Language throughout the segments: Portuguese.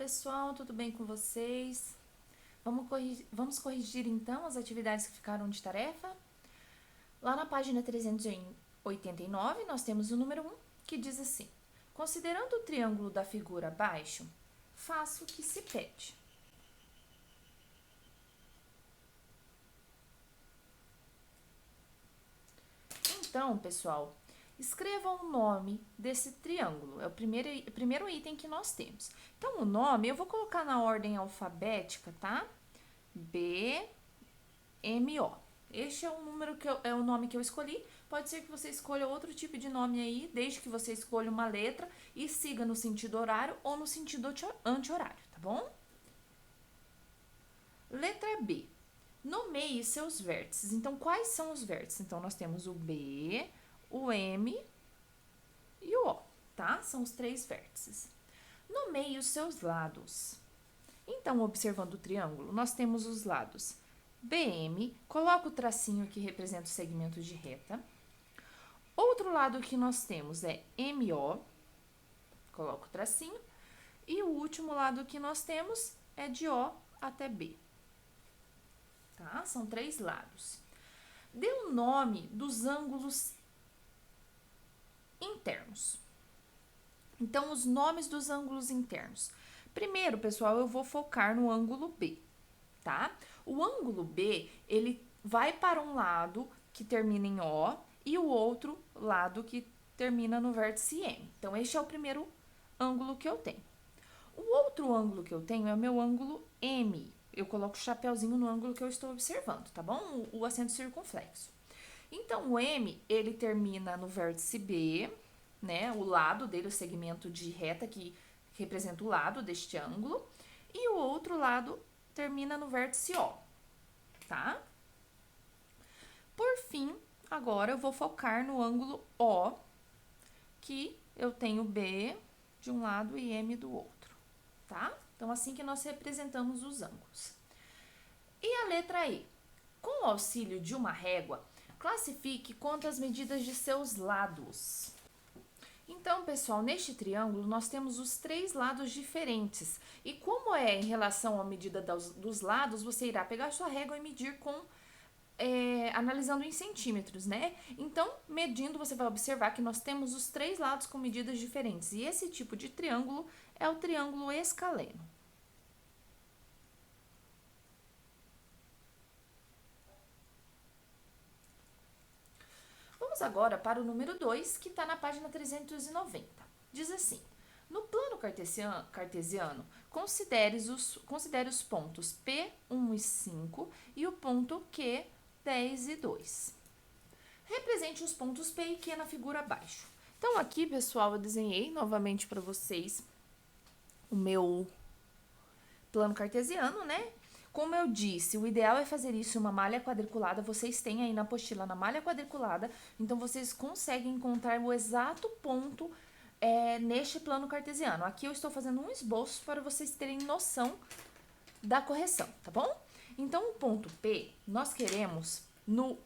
pessoal, tudo bem com vocês? Vamos corrigir então as atividades que ficaram de tarefa? Lá na página 389, nós temos o número 1, que diz assim: considerando o triângulo da figura abaixo, faça o que se pede. Então, pessoal, escreva o nome desse triângulo. É o primeiro item que nós temos. Então, o nome eu vou colocar na ordem alfabética, tá? B, M, O. Este é o número é o nome que eu escolhi. Pode ser que você escolha outro tipo de nome aí, desde que você escolha uma letra e siga no sentido horário ou no sentido anti-horário, tá bom? Letra B. Nomeie seus vértices. Então, quais são os vértices? Então, nós temos o B, o M e o O, tá? São os 3 vértices. Nomeie os seus lados. Então, observando o triângulo, nós temos os lados BM, coloca o tracinho que representa o segmento de reta. Outro lado que nós temos é MO, coloca o tracinho. E o último lado que nós temos é de O até B. Tá? São 3 lados. Dê o nome dos ângulos internos. Então, os nomes dos ângulos internos. Primeiro, pessoal, eu vou focar no ângulo B, tá? O ângulo B, ele vai para um lado que termina em O e o outro lado que termina no vértice M. Então, este é o primeiro ângulo que eu tenho. O outro ângulo que eu tenho é o meu ângulo M. Eu coloco o chapéuzinho no ângulo que eu estou observando, tá bom? O acento circunflexo. Então, o M, ele termina no vértice B, né? O lado dele, o segmento de reta que representa o lado deste ângulo. E o outro lado termina no vértice O, tá? Por fim, agora eu vou focar no ângulo O, que eu tenho B de um lado e M do outro, tá? Então, assim que nós representamos os ângulos. E a letra E? Com o auxílio de uma régua, classifique quantas medidas de seus lados. Então, pessoal, neste triângulo nós temos os 3 lados diferentes. E como é em relação à medida dos lados, você irá pegar sua régua e medir analisando em centímetros, né? Então, medindo, você vai observar que nós temos os 3 lados com medidas diferentes. E esse tipo de triângulo é o triângulo escaleno. Vamos agora para o número 2, que está na página 390. Diz assim: no plano cartesiano, considere os pontos P, 1 e 5 e o ponto Q, 10 e 2. Represente os pontos P e Q na figura abaixo. Então, aqui, pessoal, eu desenhei novamente para vocês o meu plano cartesiano, né? Como eu disse, o ideal é fazer isso em uma malha quadriculada. Vocês têm aí na apostila na malha quadriculada, então vocês conseguem encontrar o exato ponto neste plano cartesiano. Aqui eu estou fazendo um esboço para vocês terem noção da correção, tá bom? Então, o ponto P, nós queremos no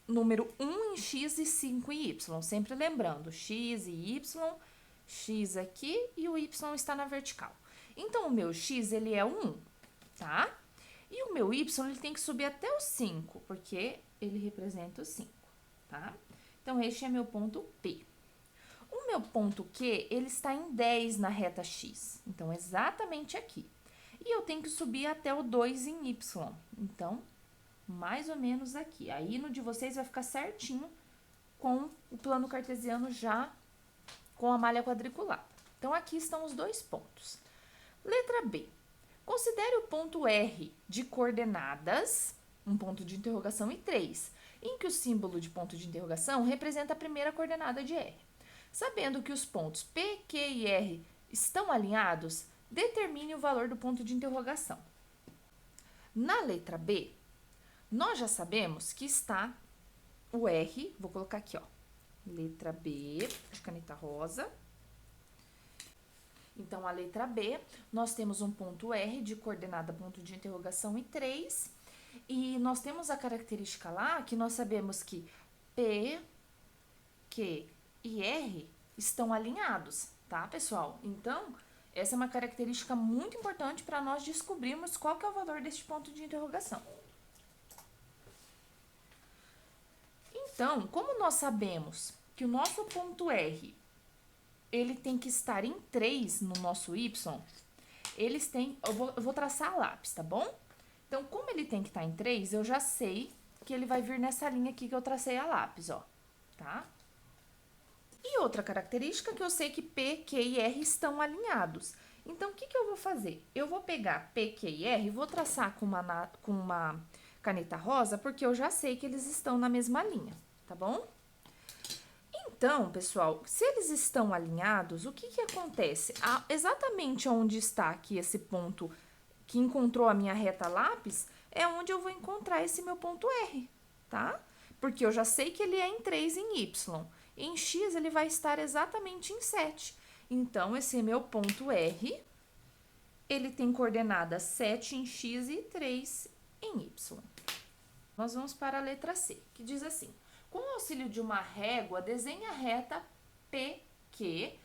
número 1 em X e 5 em Y. Sempre lembrando, X e Y, X aqui e o Y está na vertical. Então, o meu X, ele é o 1, tá? E o meu Y, ele tem que subir até o 5, porque ele representa o 5, tá? Então, este é meu ponto P. O meu ponto Q, ele está em 10 na reta X. Então, exatamente aqui. E eu tenho que subir até o 2 em Y. Então, mais ou menos aqui. Aí, no de vocês vai ficar certinho com o plano cartesiano já com a malha quadriculada. Então, aqui estão os 2 pontos. Letra B. Considere o ponto R de coordenadas, um ponto de interrogação e 3, em que o símbolo de ponto de interrogação representa a primeira coordenada de R. Sabendo que os pontos P, Q e R estão alinhados, determine o valor do ponto de interrogação. Na letra B, nós já sabemos que está o R, vou colocar aqui, ó, letra B, de caneta rosa. Então, a letra B, nós temos um ponto R de coordenada ponto de interrogação e 3. E nós temos a característica lá que nós sabemos que P, Q e R estão alinhados, tá, pessoal? Então, Essa é uma característica muito importante para nós descobrirmos qual que é o valor deste ponto de interrogação. Então, como nós sabemos que o nosso ponto R, ele tem que estar em 3 no nosso Y, eles têm... Eu vou traçar a lápis, tá bom? Então, como ele tem que estar em 3, eu já sei que ele vai vir nessa linha aqui que eu tracei a lápis, ó, tá? E outra característica que eu sei que P, Q e R estão alinhados. Então, o que eu vou fazer? Eu vou pegar P, Q e R e vou traçar com uma caneta rosa, porque eu já sei que eles estão na mesma linha, tá bom? Então, pessoal, se eles estão alinhados, o que acontece? Exatamente onde está aqui esse ponto que encontrou a minha reta lápis, é onde eu vou encontrar esse meu ponto R, tá? Porque eu já sei que ele é em 3 em Y. Em X, ele vai estar exatamente em 7. Então, esse meu ponto R, ele tem coordenadas 7 em X e 3 em Y. Nós vamos para a letra C, que diz assim: com o auxílio de uma régua, desenhe a reta PQ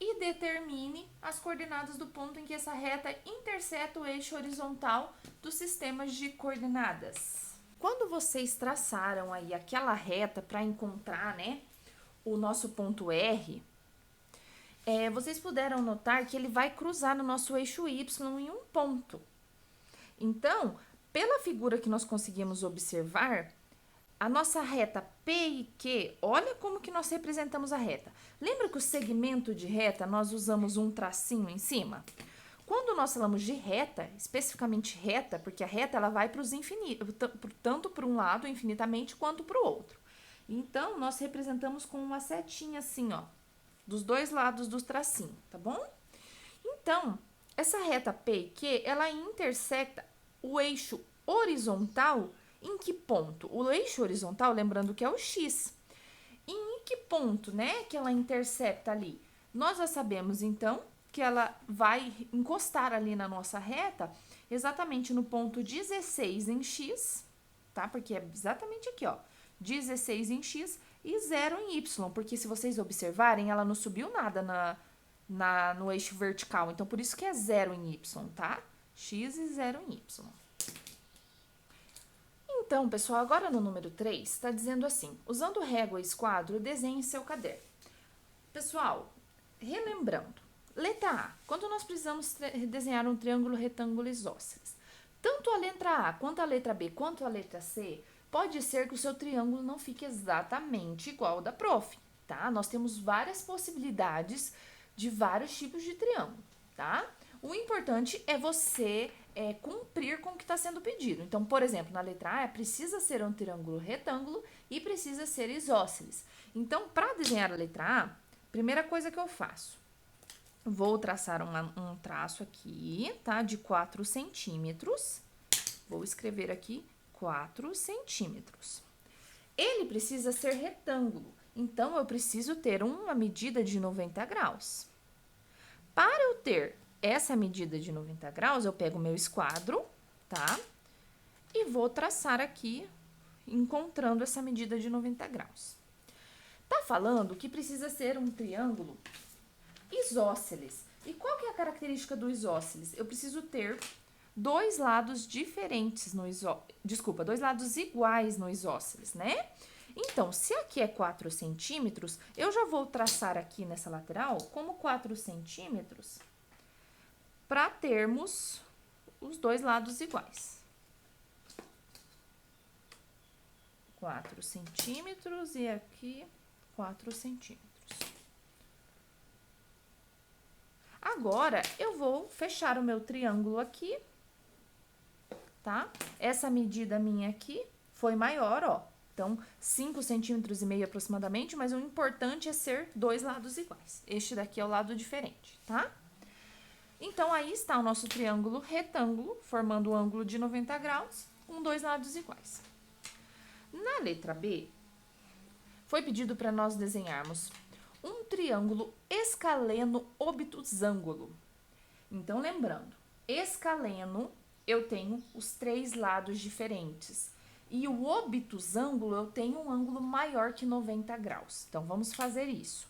e determine as coordenadas do ponto em que essa reta interseta o eixo horizontal dos sistemas de coordenadas. Quando vocês traçaram aí aquela reta para encontrar, né, o nosso ponto R, vocês puderam notar que ele vai cruzar no nosso eixo Y em um ponto. Então, pela figura que nós conseguimos observar, a nossa reta P e Q, olha como que nós representamos a reta. Lembra que o segmento de reta nós usamos um tracinho em cima? Quando nós falamos de reta, especificamente reta, porque a reta ela vai para os infinitos, tanto para um lado infinitamente quanto para o outro. Então, nós representamos com uma setinha assim, ó, dos dois lados do tracinho, tá bom? Então, essa reta P e Q, ela intersecta o eixo horizontal em que ponto? O eixo horizontal, lembrando que é o X. Em que ponto, né, que ela intercepta ali? Nós já sabemos, então, que ela vai encostar ali na nossa reta exatamente no ponto 16 em X, tá? Porque é exatamente aqui, ó, 16 em X e 0 em Y, porque se vocês observarem, ela não subiu nada no eixo vertical, então por isso que é 0 em Y, tá? X e 0 em Y. Então, pessoal, agora no número 3, está dizendo assim: usando régua e esquadro, desenhe em seu caderno. Pessoal, relembrando, letra A, quando nós precisamos desenhar um triângulo retângulo isósceles, tanto a letra A, quanto a letra B, quanto a letra C, pode ser que o seu triângulo não fique exatamente igual ao da prof, tá? Nós temos várias possibilidades de vários tipos de triângulo, tá? O importante é você cumprir com o que está sendo pedido. Então, por exemplo, na letra A, precisa ser um triângulo retângulo e precisa ser isósceles. Então, para desenhar a letra A, primeira coisa que eu faço, vou traçar um traço aqui, tá? De 4 centímetros. Vou escrever aqui 4 centímetros. Ele precisa ser retângulo, então eu preciso ter uma medida de 90 graus. Para eu ter essa medida de 90 graus, eu pego o meu esquadro, tá? E vou traçar aqui, encontrando essa medida de 90 graus. Tá falando que precisa ser um triângulo isósceles. E qual que é a característica do isósceles? Eu preciso ter dois lados diferentes no dois lados iguais no isósceles, né? Então, se aqui é 4 centímetros, eu já vou traçar aqui nessa lateral como 4 centímetros para termos os dois lados iguais. 4 centímetros e aqui 4 centímetros. Agora, eu vou fechar o meu triângulo aqui, tá? Essa medida minha aqui foi maior, ó. Então, 5,5 centímetros aproximadamente, mas o importante é ser dois lados iguais. Este daqui é o lado diferente, tá? Então, aí está o nosso triângulo retângulo, formando um ângulo de 90 graus, com dois lados iguais. Na letra B, foi pedido para nós desenharmos um triângulo escaleno obtusângulo. Então, lembrando, escaleno, eu tenho os 3 lados diferentes. E o obtusângulo, eu tenho um ângulo maior que 90 graus. Então, vamos fazer isso.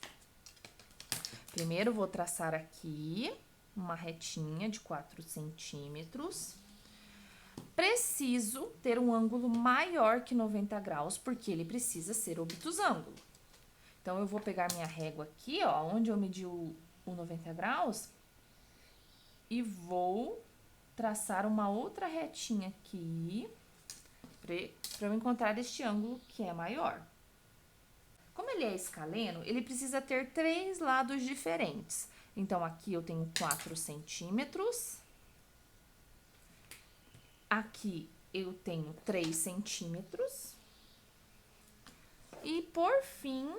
Primeiro, vou traçar aqui uma retinha de 4 centímetros. Preciso ter um ângulo maior que 90 graus, porque ele precisa ser obtusângulo. Então, eu vou pegar minha régua aqui, ó, onde eu medi o 90 graus, e vou traçar uma outra retinha aqui, para eu encontrar este ângulo que é maior. Como ele é escaleno, ele precisa ter 3 lados diferentes. Então, aqui eu tenho 4 centímetros. Aqui eu tenho 3 centímetros. E, por fim,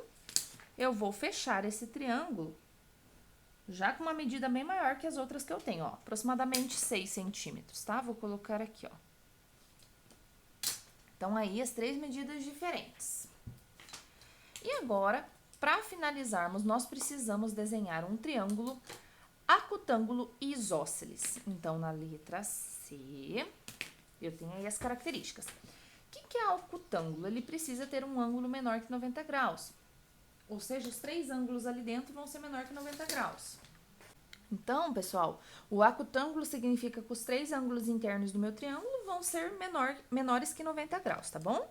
eu vou fechar esse triângulo, já com uma medida bem maior que as outras que eu tenho, ó. Aproximadamente 6 centímetros, tá? Vou colocar aqui, ó. Então, aí, as 3 medidas diferentes. E agora, para finalizarmos, nós precisamos desenhar um triângulo acutângulo isósceles. Então, na letra C, eu tenho aí as características. O que é acutângulo? Ele precisa ter um ângulo menor que 90 graus. Ou seja, os 3 ângulos ali dentro vão ser menor que 90 graus. Então, pessoal, o acutângulo significa que os 3 ângulos internos do meu triângulo vão ser menores que 90 graus, tá bom?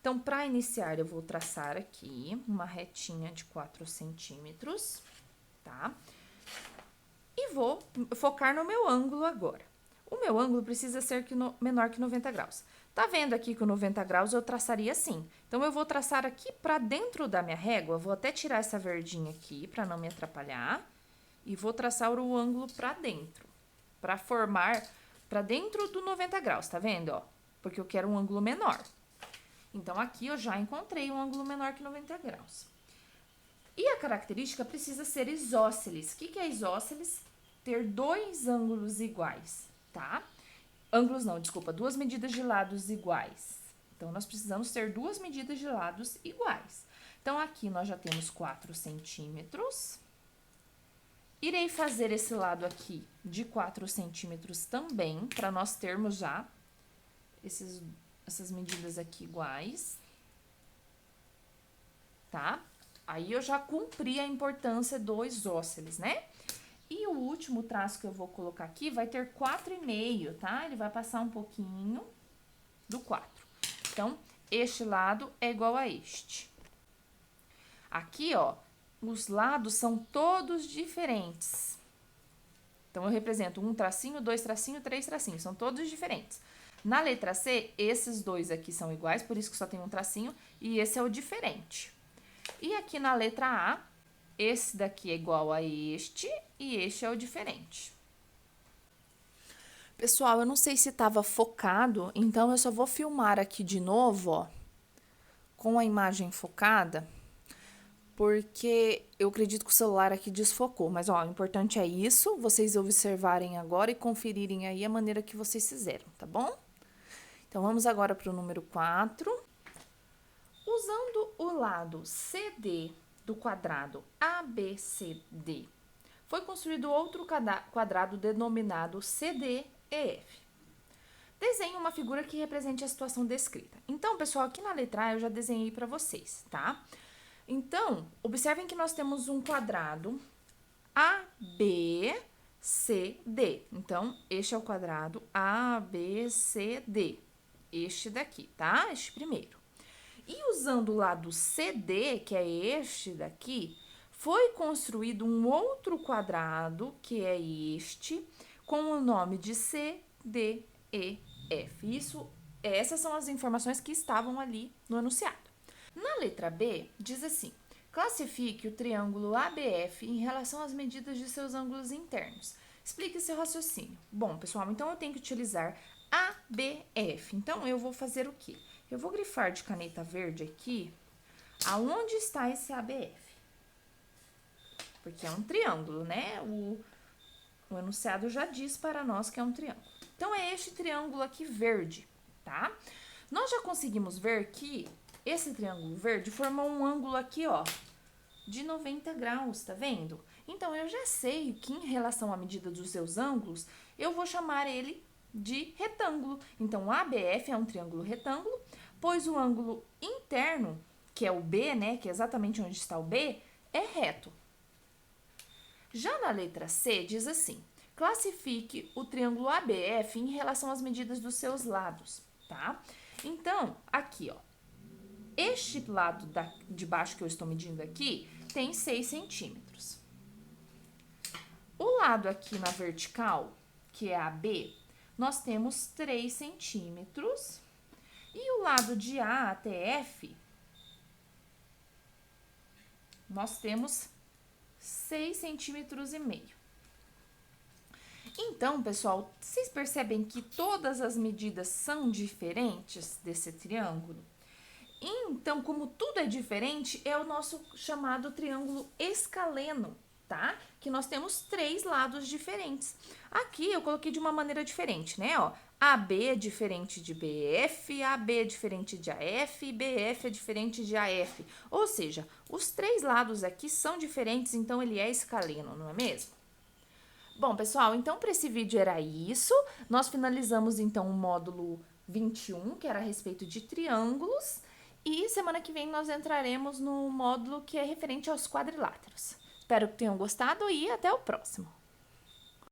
Então, para iniciar, eu vou traçar aqui uma retinha de 4 centímetros, tá? E vou focar no meu ângulo agora. O meu ângulo precisa ser menor que 90 graus. Tá vendo aqui que o 90 graus eu traçaria assim. Então, eu vou traçar aqui para dentro da minha régua, vou até tirar essa verdinha aqui para não me atrapalhar. E vou traçar o ângulo para dentro, para formar para dentro do 90 graus, tá vendo, ó? Porque eu quero um ângulo menor. Então, aqui eu já encontrei um ângulo menor que 90 graus. E a característica precisa ser isósceles. O que é isósceles? Ter 2 ângulos iguais, tá? Ângulos não, desculpa, 2 medidas de lados iguais. Então, nós precisamos ter 2 medidas de lados iguais. Então, aqui nós já temos 4 centímetros. Irei fazer esse lado aqui de 4 centímetros também, para nós termos já essas medidas aqui iguais, tá? Aí, eu já cumpri a importância do isósceles, né? E o último traço que eu vou colocar aqui vai ter 4,5, tá? Ele vai passar um pouquinho do 4. Então, este lado é igual a este. Aqui, ó, os lados são todos diferentes. Então, eu represento 1 tracinho, 2 tracinho, 3 tracinhos, são todos diferentes. Na letra C, esses 2 aqui são iguais, por isso que só tem um tracinho, e esse é o diferente. E aqui na letra A, esse daqui é igual a este, e este é o diferente. Pessoal, eu não sei se estava focado, então eu só vou filmar aqui de novo, ó, com a imagem focada, porque eu acredito que o celular aqui desfocou. Mas, ó, o importante é isso, vocês observarem agora e conferirem aí a maneira que vocês fizeram, tá bom? Então, vamos agora para o número 4. Usando o lado CD do quadrado ABCD, foi construído outro quadrado denominado CDEF. Desenhe uma figura que represente a situação descrita. Então, pessoal, aqui na letra A eu já desenhei para vocês, tá? Então, observem que nós temos um quadrado ABCD. Então, este é o quadrado ABCD. Este daqui, tá? Este primeiro. E usando o lado CD, que é este daqui, foi construído um outro quadrado, que é este, com o nome de CDEF. Essas são as informações que estavam ali no enunciado. Na letra B, diz assim: classifique o triângulo ABF em relação às medidas de seus ângulos internos. Explique seu raciocínio. Bom, pessoal, então eu tenho que utilizar ABF. Então, eu vou fazer o quê? Eu vou grifar de caneta verde aqui aonde está esse ABF. Porque é um triângulo, né? O enunciado já diz para nós que é um triângulo. Então, é este triângulo aqui verde, tá? Nós já conseguimos ver que esse triângulo verde formou um ângulo aqui, ó, de 90 graus, tá vendo? Então, eu já sei que em relação à medida dos seus ângulos, eu vou chamar ele de retângulo. Então, o ABF é um triângulo retângulo, pois o ângulo interno, que é o B, né, que é exatamente onde está o B, é reto. Já na letra C, diz assim: classifique o triângulo ABF em relação às medidas dos seus lados, tá? Então, aqui, ó, este lado de baixo que eu estou medindo aqui tem 6 centímetros. O lado aqui na vertical, que é AB, nós temos 3 centímetros. E o lado de A até F, nós temos 6 centímetros e meio. Então, pessoal, vocês percebem que todas as medidas são diferentes desse triângulo? Então, como tudo é diferente, é o nosso chamado triângulo escaleno, tá? Que nós temos 3 lados diferentes. Aqui eu coloquei de uma maneira diferente, né? Ó, AB é diferente de BF, AB é diferente de AF e BF é diferente de AF. Ou seja, os 3 lados aqui são diferentes, então ele é escaleno, não é mesmo? Bom, pessoal, então para esse vídeo era isso. Nós finalizamos então o módulo 21, que era a respeito de triângulos. E semana que vem nós entraremos no módulo que é referente aos quadriláteros. Espero que tenham gostado e até o próximo.